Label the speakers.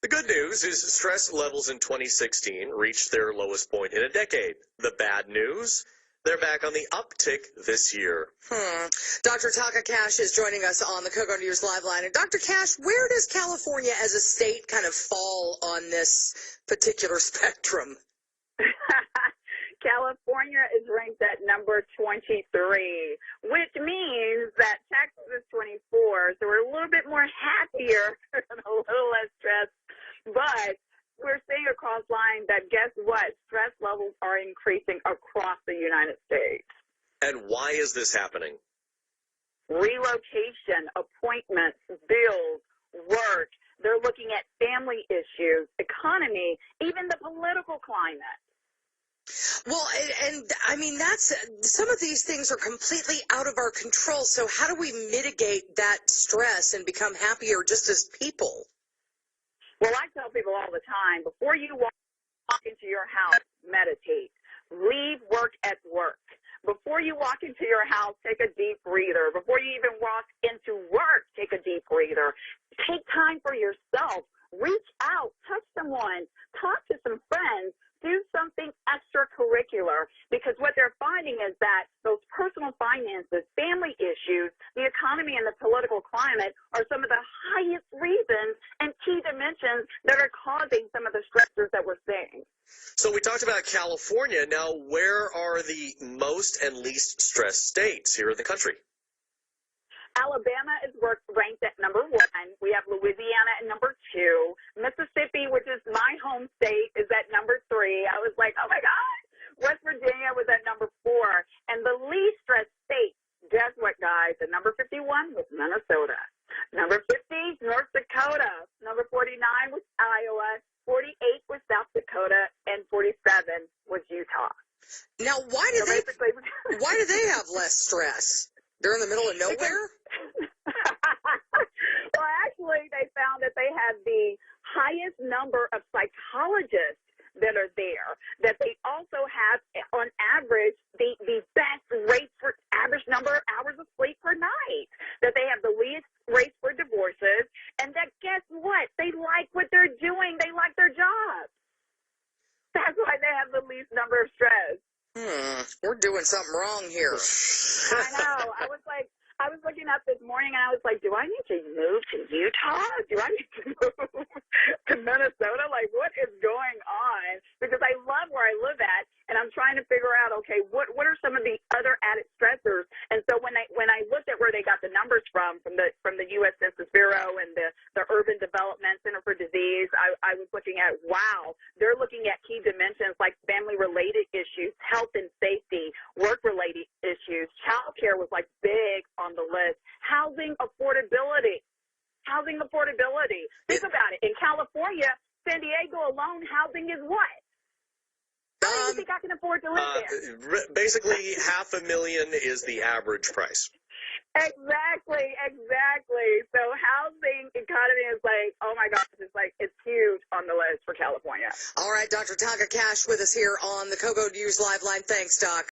Speaker 1: The good news is stress levels in 2016 reached their lowest point in a decade. The bad news, they're back on the uptick this year.
Speaker 2: Dr. Taaka Cash is joining us on the Coco News Live Line. And Dr. Cash, where does California as a state kind of fall on this particular spectrum?
Speaker 3: California is ranked at number 23, which means that Texas is 24, so we're a little bit more happier and a little less stressed. But we're seeing across line that, guess what, stress levels are increasing across the United States.
Speaker 1: And why is this happening?
Speaker 3: Relocation, appointments, bills, work. They're looking at family issues, economy, even the political climate.
Speaker 2: Well, and I mean, some of these things are completely out of our control. So how do we mitigate that stress and become happier just as people?
Speaker 3: Well, I tell people all the time, before you walk into your house, meditate. Leave work at work. Before you walk into your house, take a deep breather. Before you even walk into work, take a deep breather. Take time for yourself. Reach out. Touch someone. Talk to some friends. Do something extracurricular, because what they're finding is that those personal finances, family issues, the economy, and the political climate are some of the highest reasons and key dimensions that are causing some of the stressors that we're seeing.
Speaker 1: So we talked about California. Now, where are the most and least stressed states here in the country?
Speaker 3: Alabama is ranked at number 1. We have Louisiana at number 2. Mississippi, which is my home state, is at number 3. I was like, oh my God. West Virginia was at number 4. And the least stressed state, guess what, guys? At number 51 was Minnesota. Number 50, North Dakota. Number 49 was Iowa. 48 was South Dakota. And 47 was Utah.
Speaker 2: Now, why do they have less stress? They're in the middle of nowhere?
Speaker 3: Well, actually, they found that they had the highest number of psychologists that are there, that they also have, on average, the best rates for average number of hours of sleep per night, that they have the least rates for divorces, and that, guess what? They like what they're doing. They like their jobs. That's why they have the least number of stress.
Speaker 2: We're doing something wrong here.
Speaker 3: I know. I was looking up this morning, and I was like, do I need to move to Utah? Do I need to move to Minnesota? Like, what is going on? Because I love where I live at, and I'm trying to figure out, okay, what are some of the other added stressors? And so when I looked at where they got the numbers from the U.S. Census Bureau and the Urban Development Center for Disease, I was looking at, wow, they're looking at key dimensions like family-related issues, health and safety, work-related issues. Child care was like big on the list. Housing affordability. Think about it. In California, San Diego alone, housing is what? How do you think I can afford to live there?
Speaker 1: Basically, $500,000 is the average price.
Speaker 3: Exactly. So housing economy is like, oh my gosh, it's huge on the list for California.
Speaker 2: All right, Dr. Taaka Cash with us here on the Coco News Live Line. Thanks, Doc.